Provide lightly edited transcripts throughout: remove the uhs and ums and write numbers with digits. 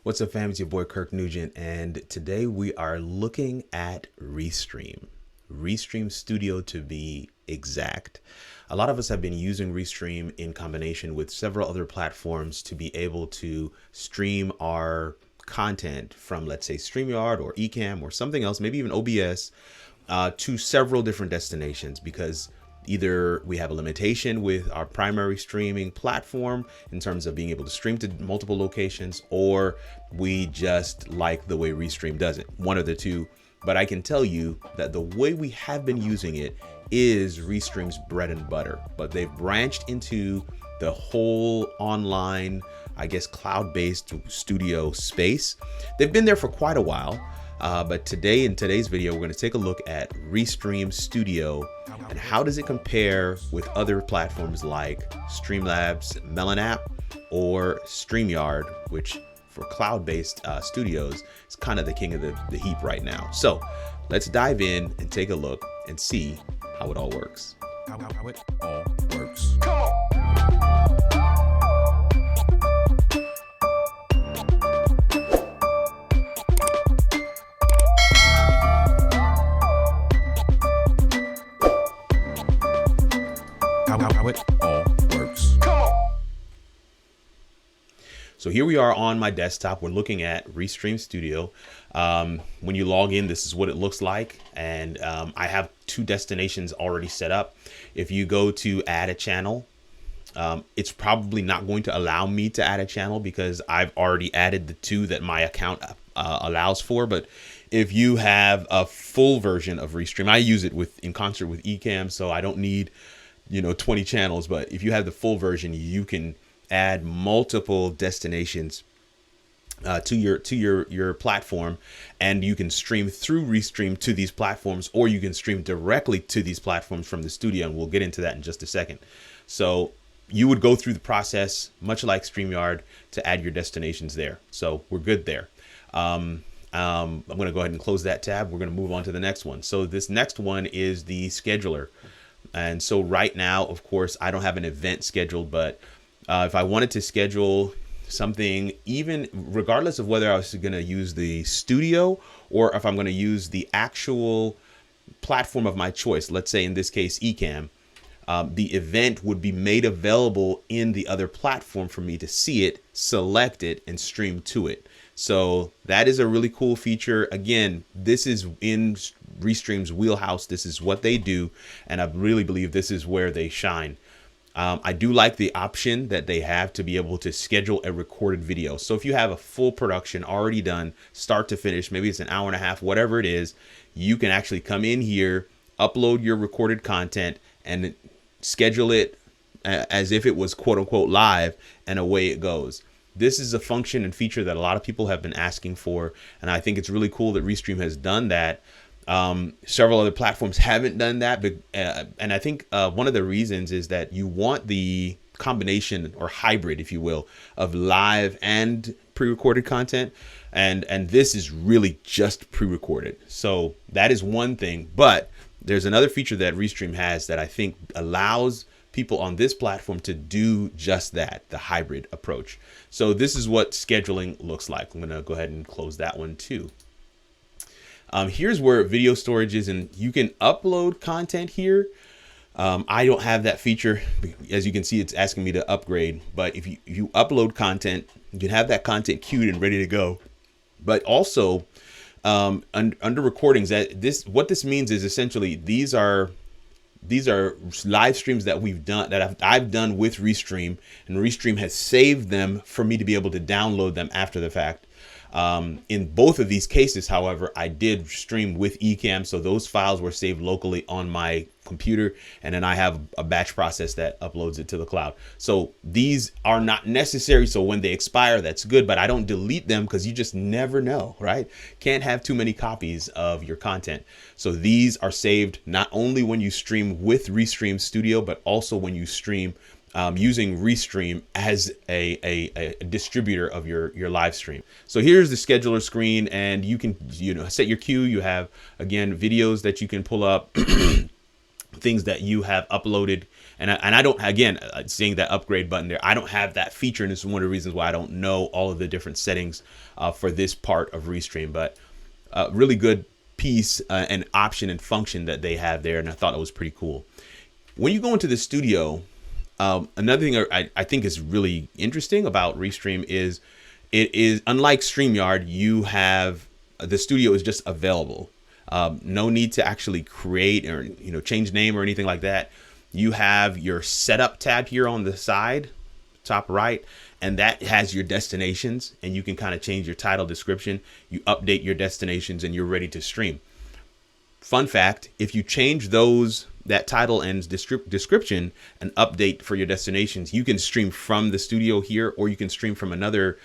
What's up, fam? It's your boy Kirk Nugent, and today we are looking at Restream. Restream Studio to be exact. A lot of us have been using Restream in combination with several other platforms to be able to stream our content from, let's say, StreamYard or ECamm or something else, maybe even OBS, to several different destinations, because either we have a limitation with our primary streaming platform in terms of being able to stream to multiple locations, or we just like the way Restream does it, one of the two. But I can tell you that the way we have been using it is Restream's bread and butter, but they've branched into the whole online, I guess, cloud-based studio space. They've been there for quite a while. But today, in today's video, we're going to take a look at Restream Studio and how does it compare with other platforms like Streamlabs, Melon app, or StreamYard, which for cloud-based studios is kind of the king of the heap right now. So let's dive in and take a look and see how it all works. How it all works. Come on. How it all works. Come on. So here we are on my desktop. We're looking at Restream Studio. When you log in, this is what it looks like. And I have two destinations already set up. If you go to add a channel, it's probably not going to allow me to add a channel because I've already added the two that my account allows for. But if you have a full version of Restream, I use it in concert with ECamm, so I don't need 20 channels. But if you have the full version, you can add multiple destinations to your platform, and you can stream through Restream to these platforms, or you can stream directly to these platforms from the studio, and we'll get into that in just a second. So you would go through the process much like StreamYard to add your destinations there. So we're good there. I'm going to go ahead and close that tab. We're going to move on to the next one. So this next one is the scheduler. And so right now, of course, I don't have an event scheduled, but if I wanted to schedule something, even regardless of whether I was going to use the studio or if I'm going to use the actual platform of my choice, let's say in this case, ECamm, the event would be made available in the other platform for me to see it, select it, and stream to it. So that is a really cool feature. Again, this is in Restream's wheelhouse. This is what they do, and I really believe this is where they shine. I do like the option that they have to be able to schedule a recorded video. So if you have a full production already done, start to finish, maybe it's an hour and a half, whatever it is, you can actually come in here, upload your recorded content, and schedule it as if it was quote unquote live, and away it goes. This is a function and feature that a lot of people have been asking for, and I think it's really cool that Restream has done that. Several other platforms haven't done that, but, and I think one of the reasons is that you want the combination or hybrid, if you will, of live and pre-recorded content, and this is really just pre-recorded. So that is one thing, but there's another feature that Restream has that I think allows people on this platform to do just that, the hybrid approach. So this is what scheduling looks like. I'm going to go ahead and close that one too. Here's where video storage is, and you can upload content here. I don't have that feature. As you can see, it's asking me to upgrade, but if you upload content, you can have that content queued and ready to go. But also under recordings, what this means is essentially these are live streams that we've done, that I've done with Restream, and Restream has saved them for me to be able to download them after the fact. In both of these cases, however, I did stream with ECamm, so those files were saved locally on my computer, and then I have a batch process that uploads it to the cloud. So these are not necessary, so when they expire, that's good, but I don't delete them because you just never know, right? Can't have too many copies of your content. So these are saved not only when you stream with Restream Studio, but also when you stream using Restream as a distributor of your live stream. So here's the scheduler screen, and you can set your queue. You have, again, videos that you can pull up, things that you have uploaded And I don't, again, seeing that upgrade button there, I don't have that feature, and this is one of the reasons why I don't know all of the different settings for this part of Restream. But really good piece and option and function that they have there, and I thought it was pretty cool. When you go into the studio, another thing I think is really interesting about Restream is it is unlike StreamYard. You have the studio is just available. No need to actually create or change name or anything like that. You have your setup tab here on the side, top right, and that has your destinations, and you can kind of change your title description. You update your destinations and you're ready to stream. Fun fact, if you change that title and description and update for your destinations, you can stream from the studio here, or you can stream from another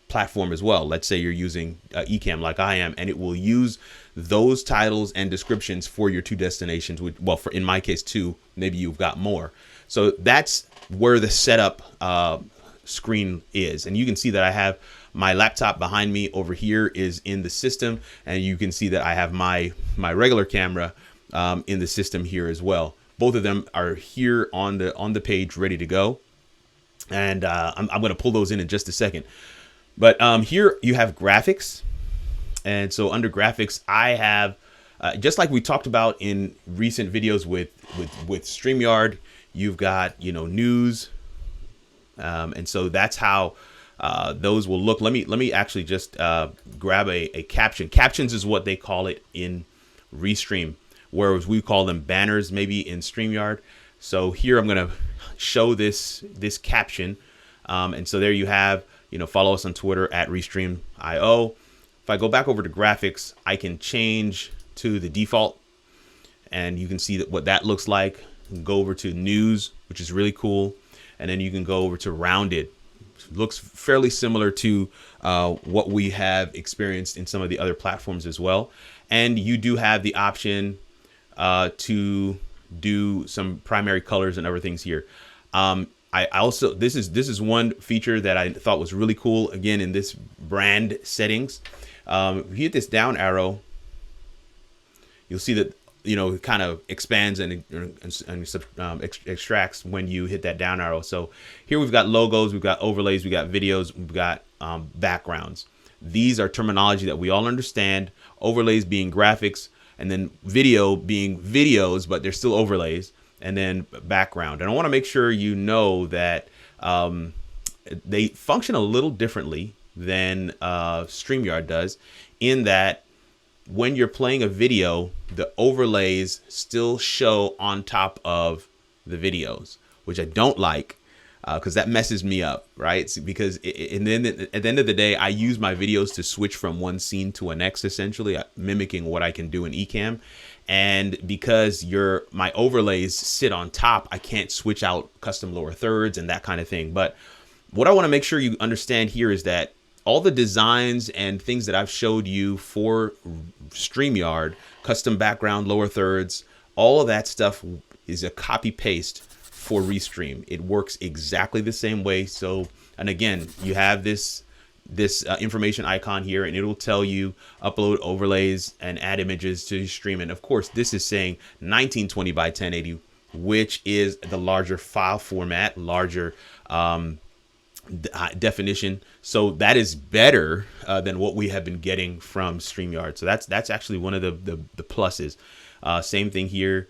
platform as well. Let's say you're using ECamm like I am, and it will use those titles and descriptions for your two destinations. Well, in my case, two, maybe you've got more. So that's where the setup screen is. And you can see that I have my laptop behind me over here is in the system, and you can see that I have my regular camera in the system here as well. Both of them are here on the page ready to go, and I'm going to pull those in just a second. But here you have graphics, and so under graphics I have just like we talked about in recent videos with StreamYard, you've got news, and so that's how those will look. Let me actually just grab a caption. Captions is what they call it in Restream, whereas we call them banners maybe in StreamYard. So here I'm going to show this caption, and so there you have, follow us on Twitter at RestreamIO. If I go back over to graphics, I can change to the default, and you can see what that looks like. Go over to news, which is really cool, and then you can go over to rounded. Looks fairly similar to what we have experienced in some of the other platforms as well. And you do have the option to do some primary colors and other things here. I also, this is one feature that I thought was really cool. Again, in this brand settings, if you hit this down arrow, you'll see that it kind of expands and extracts when you hit that down arrow. So here we've got logos, we've got overlays, we've got videos, we've got backgrounds. These are terminology that we all understand. Overlays being graphics, and then video being videos, but they're still overlays, and then background. And I want to make sure you know that they function a little differently than StreamYard does, in that when you're playing a video, the overlays still show on top of the videos, which I don't like, because that messes me up, right? Because and then at the end of the day, I use my videos to switch from one scene to a next, essentially mimicking what I can do in ECamm. And because my overlays sit on top, I can't switch out custom lower thirds and that kind of thing. But what I want to make sure you understand here is that all the designs and things that I've showed you for StreamYard, custom background, lower thirds, all of that stuff is a copy paste for Restream. It works exactly the same way. So, and again, you have this information icon here, and it'll tell you upload overlays and add images to your stream. And of course, this is saying 1920 by 1080, which is the larger file format, larger definition. So that is better than what we have been getting from StreamYard. So that's actually one of the pluses. Same thing here.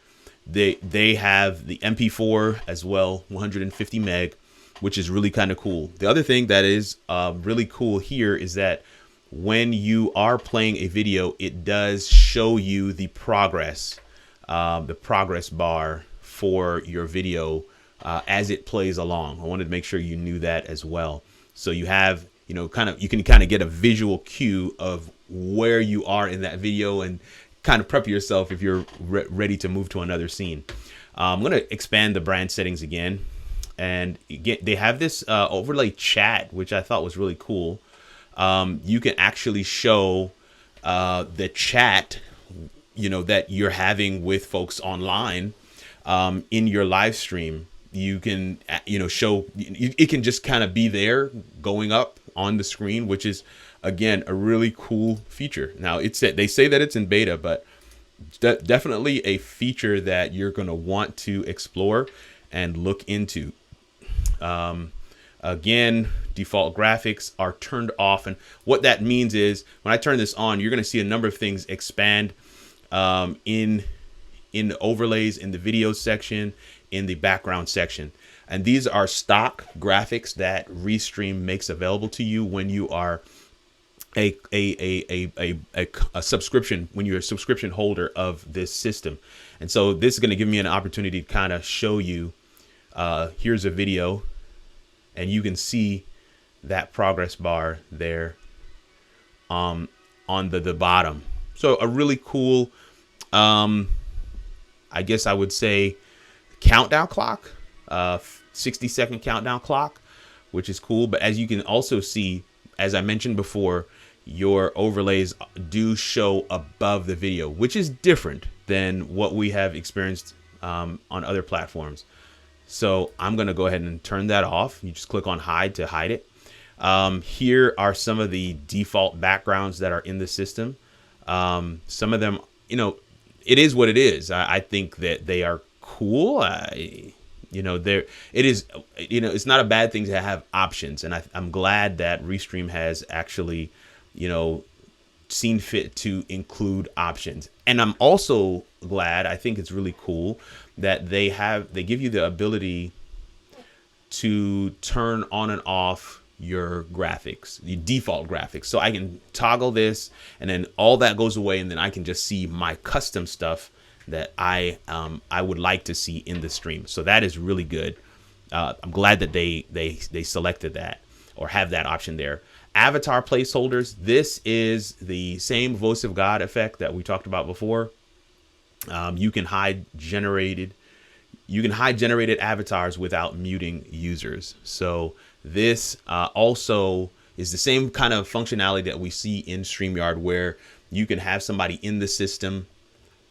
They have the MP4 as well, 150 meg, which is really kind of cool. The other thing that is really cool here is that when you are playing a video, it does show you the progress bar for your video as it plays along. I wanted to make sure you knew that as well. So you have, you can kind of get a visual cue of where you are in that video and kind of prep yourself if you're ready to move to another scene. I'm going to expand the brand settings again. And again, they have this overlay chat, which I thought was really cool. You can actually show the chat, that you're having with folks online in your live stream. You can, show, it can just kind of be there going up on the screen, which is, again, a really cool feature. Now, they say that it's in beta, but definitely a feature that you're going to want to explore and look into. Again, default graphics are turned off, and what that means is when I turn this on, you're going to see a number of things expand in the overlays, in the video section, in the background section. And these are stock graphics that Restream makes available to you when you are a subscription, when you're a subscription holder of this system. And so this is going to give me an opportunity to kind of show you, here's a video, and you can see that progress bar there on the bottom. So a really cool, I guess I would say, countdown clock, 60-second countdown clock, which is cool. But as you can also see, as I mentioned before, your overlays do show above the video, which is different than what we have experienced on other platforms. So I'm going to go ahead and turn that off. You just click on hide to hide it. Here are some of the default backgrounds that are in the system. Some of them, it is what it is. I think that they are cool. It's not a bad thing to have options. And I'm glad that Restream has actually, seen fit to include options. And I'm also glad, I think it's really cool that they give you the ability to turn on and off your graphics, the default graphics. So I can toggle this, and then all that goes away, and then I can just see my custom stuff that I would like to see in the stream. So that is really good. I'm glad that they selected that or have that option there. Avatar placeholders. This is the same voice of God effect that we talked about before. You can hide generated avatars without muting users. So this also is the same kind of functionality that we see in StreamYard, where you can have somebody in the system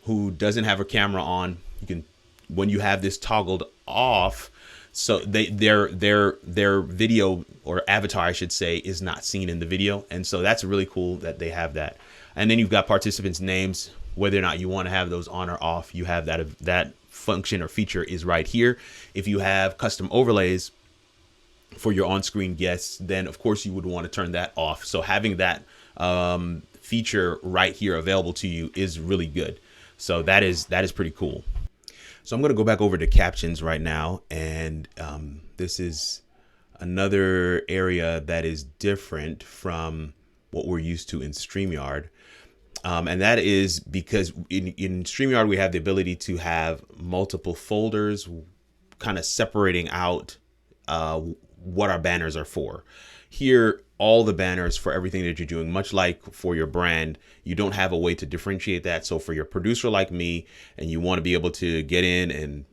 who doesn't have a camera on. You can, when you have this toggled off, so their video, or avatar I should say, is not seen in the video. And so that's really cool that they have that. And then you've got participants' names, whether or not you want to have those on or off. You have that function or feature is right here. If you have custom overlays for your on-screen guests, then of course you would want to turn that off. So having that feature right here available to you is really good. So that is pretty cool. So I'm going to go back over to Captions right now, and this is another area that is different from what we're used to in StreamYard. And that is because in StreamYard, we have the ability to have multiple folders, kind of separating out what our banners are for. Here, all the banners for everything that you're doing, much like for your brand, you don't have a way to differentiate that. So for your producer like me, and you want to be able to get in and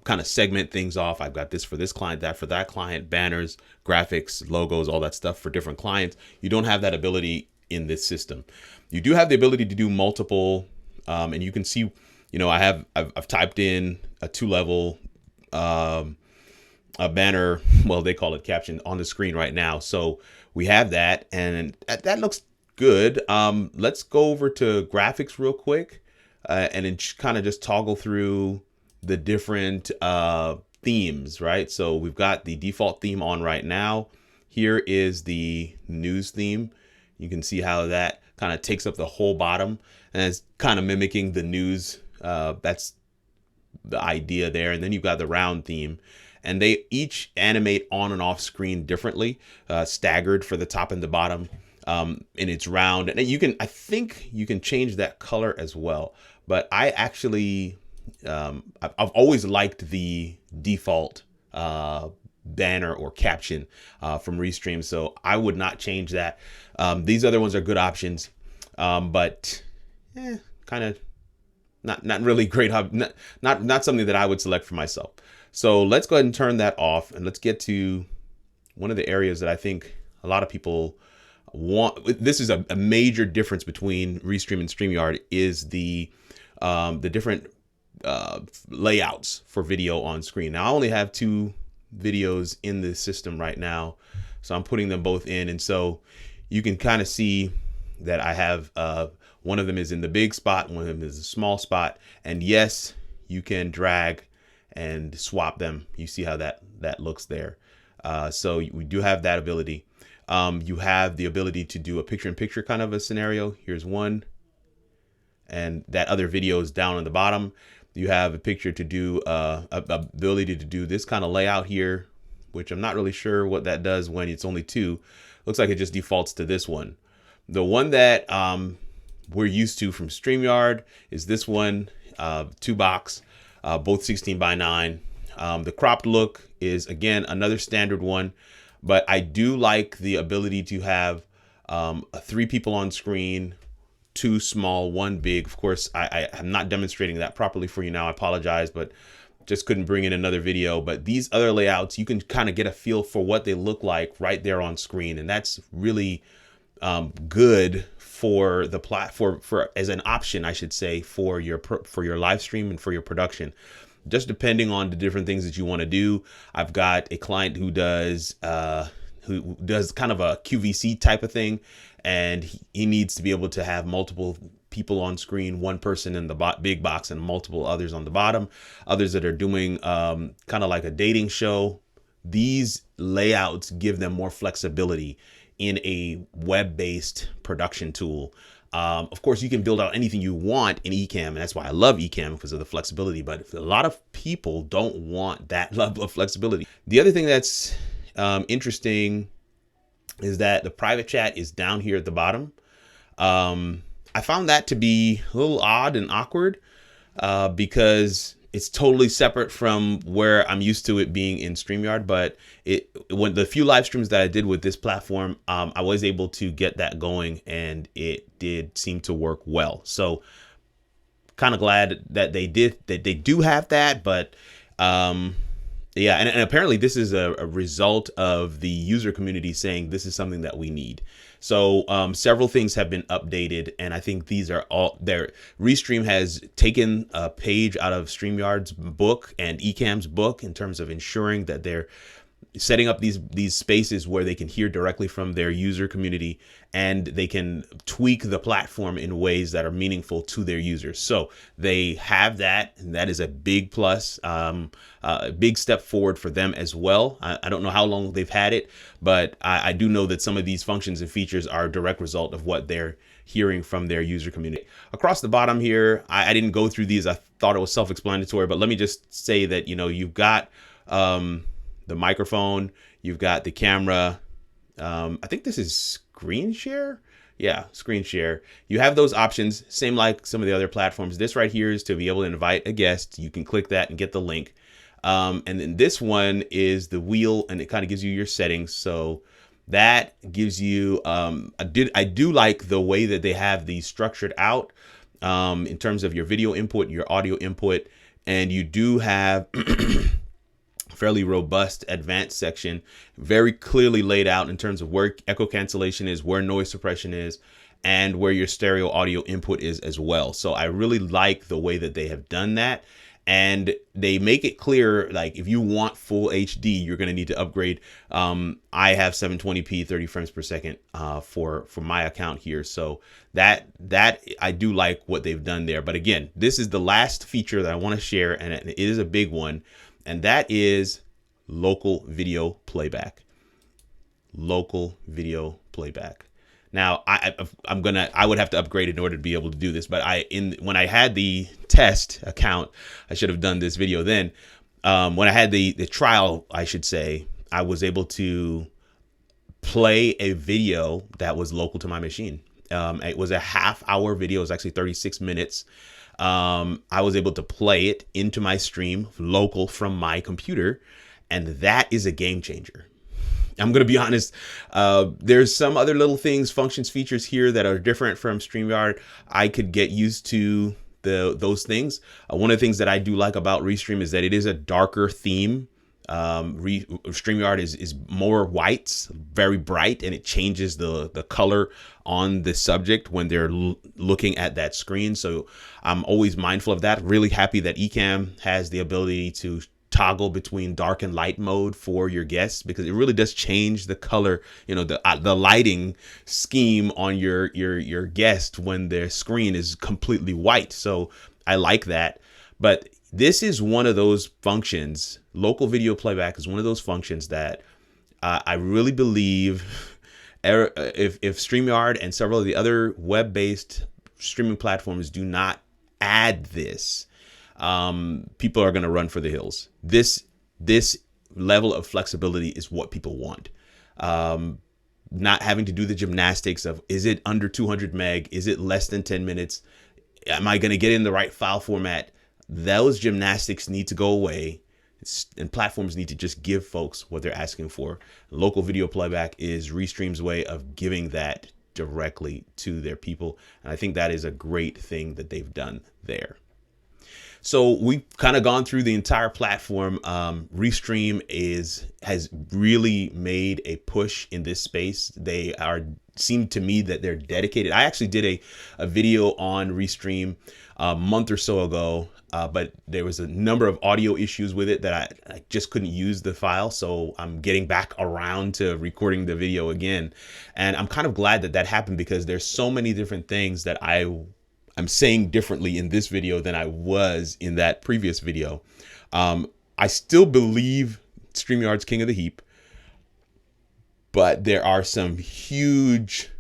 kind of segment things off, I've got this for this client, that for that client, banners, graphics, logos, all that stuff for different clients. You don't have that ability in this system. You do have the ability to do multiple, and you can see, I've typed in a 2-level a banner, well, they call it caption, on the screen right now. So we have that, and that looks good. Let's go over to graphics real quick, and then kind of just toggle through the different themes, right? So we've got the default theme on right now. Here is the news theme. You can see how that kind of takes up the whole bottom, and it's kind of mimicking the news. That's the idea there. And then you've got the round theme, and they each animate on and off screen differently, staggered for the top and the bottom. And it's round, and I think you can change that color as well. But I actually, I've always liked the default banner or caption from Restream, so I would not change that. These other ones are good options, but kind of not really great. Not something that I would select for myself. So let's go ahead and turn that off, and let's get to one of the areas that I think a lot of people want. This is a major difference between Restream and StreamYard, is the different layouts for video on screen. Now I only have 2 videos in the system right now, so I'm putting them both in, and so you can kind of see that I have One of them is in the big spot, one of them is a small spot. And yes, you can drag and swap them. You see how that looks there. So we do have that ability. You have the ability to do a picture-in-picture kind of a scenario. Here's one. And that other video is down on the bottom. You have a picture to do ability to do this kind of layout here, which I'm not really sure what that does when it's only two. Looks like it just defaults to this one. The one that we're used to from StreamYard is this one, 2-box, both 16:9. The cropped look is, again, another standard one, but I do like the ability to have 3 people on screen, 2 small, 1 big. Of course, I am not demonstrating that properly for you now. I apologize, but just couldn't bring in another video. But these other layouts, you can kind of get a feel for what they look like right there on screen. And that's really good for the platform, for as an option, I should say, for your live stream and for your production. Just depending on the different things that you want to do. I've got a client who does kind of a QVC type of thing, and he needs to be able to have multiple people on screen, one person in the big box and multiple others on the bottom. Others that are doing kind of like a dating show. These layouts give them more flexibility in a web-based production tool. Of course, you can build out anything you want in ECamm, and that's why I love ECamm, because of the flexibility. But a lot of people don't want that level of flexibility. The other thing that's interesting is that the private chat is down here at the bottom. I found that to be a little odd and awkward because it's totally separate from where I'm used to it being in StreamYard. But when the few live streams that I did with this platform, I was able to get that going, and it did seem to work well. So kind of glad that they do have that. But yeah, and apparently this is a result of the user community saying this is something that we need. So several things have been updated, and I think these are all there. Restream has taken a page out of StreamYard's book and ECamm's book in terms of ensuring that they're setting up these spaces where they can hear directly from their user community, and they can tweak the platform in ways that are meaningful to their users. So they have that, and that is a big plus, a big step forward for them as well. I don't know how long they've had it, but I do know that some of these functions and features are a direct result of what they're hearing from their user community. Across the bottom here, I didn't go through these. I thought it was self-explanatory, but let me just say that, you know, you've got the microphone, you've got the camera. I think this is screen share. Yeah, screen share. You have those options, same like some of the other platforms. This right here is to be able to invite a guest. You can click that and get the link. And then this one is the wheel, and it kind of gives you your settings. So that gives you, I do like the way that they have these structured out in terms of your video input, your audio input, and you do have fairly robust advanced section, very clearly laid out in terms of where echo cancellation is, where noise suppression is, and where your stereo audio input is as well. So I really like the way that they have done that. And they make it clear, like, if you want full HD, you're going to need to upgrade. I have 720p 30 frames per second for my account here. So that I do like what they've done there. But again, this is the last feature that I want to share, and it is a big one. And that is local video playback. Local video playback. Now, I would have to upgrade in order to be able to do this. But when I had the test account, I should have done this video then. When I had the trial, I should say, I was able to play a video that was local to my machine. It was a half-hour video. It was actually 36 minutes. I was able to play it into my stream local from my computer, and that is a game changer. I'm going to be honest. There's some other little things, functions, features here that are different from StreamYard. I could get used to those things. One of the things that I do like about Restream is that it is a darker theme. StreamYard is more whites, very bright, and it changes the color on the subject when they're looking at that screen. So I'm always mindful of that. Really happy that ECamm has the ability to toggle between dark and light mode for your guests, because it really does change the color, the lighting scheme on your guest when their screen is completely white. So I like that. But this is one of those functions. Local video playback is one of those functions that I really believe if StreamYard and several of the other web-based streaming platforms do not add this, people are going to run for the hills. This level of flexibility is what people want. Not having to do the gymnastics of, is it under 200 meg? Is it less than 10 minutes? Am I going to get in the right file format? Those gymnastics need to go away, and platforms need to just give folks what they're asking for. Local video playback is Restream's way of giving that directly to their people. And I think that is a great thing that they've done there. So we've kind of gone through the entire platform. Restream has really made a push in this space. They seem to me that they're dedicated. I actually did a video on Restream a month or so ago, but there was a number of audio issues with it that I just couldn't use the file. So I'm getting back around to recording the video again. And I'm kind of glad that happened, because there's so many different things that I'm saying differently in this video than I was in that previous video. I still believe StreamYard's king of the heap, but there are some huge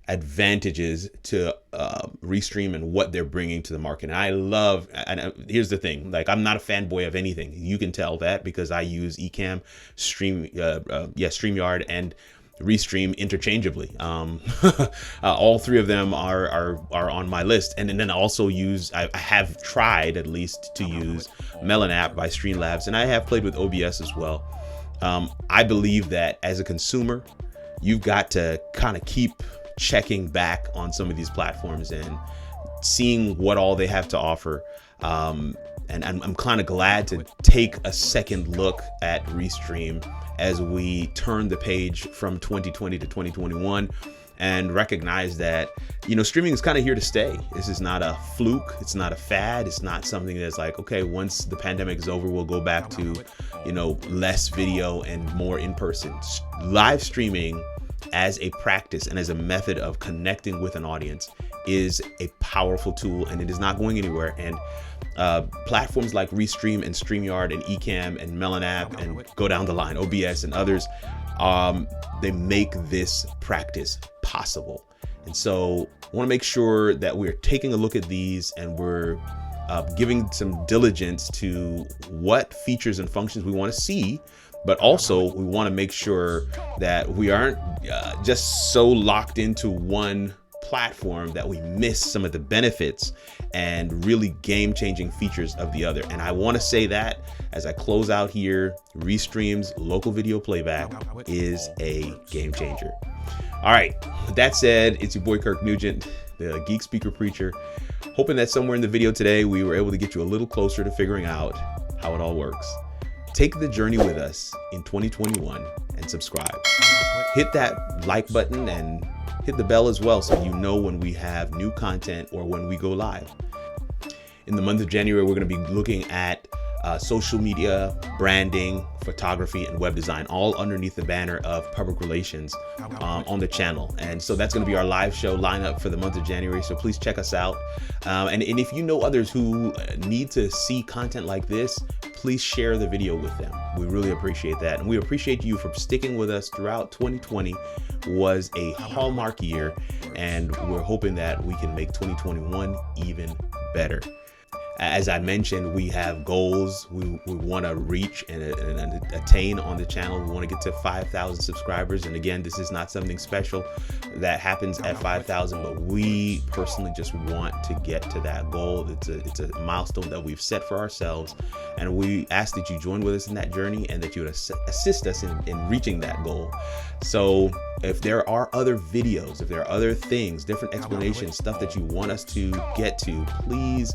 advantages to Restream and what they're bringing to the market. And here's the thing, like, I'm not a fanboy of anything. You can tell that because I use ECamm, StreamYard, and Restream interchangeably. All three of them are on my list. And then I also I have tried at least to use Melon app by Streamlabs, and I have played with OBS as well. I believe that as a consumer, you've got to kind of keep checking back on some of these platforms and seeing what all they have to offer. And I'm kind of glad to take a second look at Restream as we turn the page from 2020 to 2021 and recognize that, streaming is kind of here to stay. This is not a fluke. It's not a fad. It's not something that's like, okay, once the pandemic is over, we'll go back to, less video and more in person. Live streaming as a practice and as a method of connecting with an audience is a powerful tool, and it is not going anywhere. And platforms like Restream and StreamYard and ECamm and Melon app and go down the line, OBS and others, they make this practice possible. And so I want to make sure that we're taking a look at these, and we're giving some diligence to what features and functions we want to see. But also, we want to make sure that we aren't just so locked into one platform that we miss some of the benefits and really game-changing features of the other. And I want to say that as I close out here, Restream's local video playback is a game changer. All right, with that said, it's your boy Kirk Nugent, the Geek Speaker Preacher, hoping that somewhere in the video today we were able to get you a little closer to figuring out how it all works. Take the journey with us in 2021 and subscribe. Hit that like button and hit the bell as well, so you know when we have new content or when we go live. In the month of January, we're going to be looking at social media, branding, photography, and web design, all underneath the banner of public relations on the channel. And so that's going to be our live show lineup for the month of January. So please check us out. And if you know others who need to see content like this, please share the video with them. We really appreciate that. And we appreciate you for sticking with us throughout 2020. Was a hallmark year, and we're hoping that we can make 2021 even better. As I mentioned, we have goals we want to reach and attain on the channel. We want to get to 5,000 subscribers. And again, this is not something special that happens at 5,000, but we personally just want to get to that goal. It's a milestone that we've set for ourselves. And we ask that you join with us in that journey and that you would assist us in reaching that goal. So if there are other videos, if there are other things, different explanations, stuff that you want us to get to, please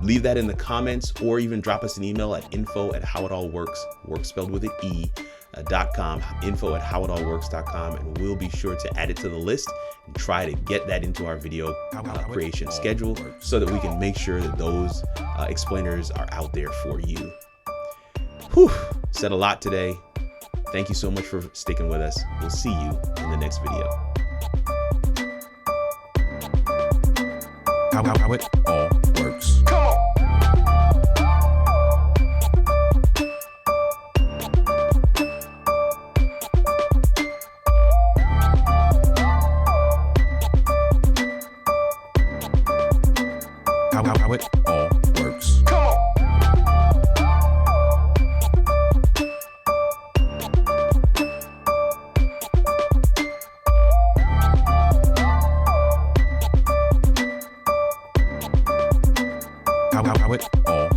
leave that in the comments, or even drop us an email at info@howitallworks, work spelled with an E.com, info@howitallworks.com, and we'll be sure to add it to the list and try to get that into our video creation schedule so that we can make sure that those explainers are out there for you. Whew, said a lot today. Thank you so much for sticking with us. We'll see you in the next video. How it all works. How it all works. How it all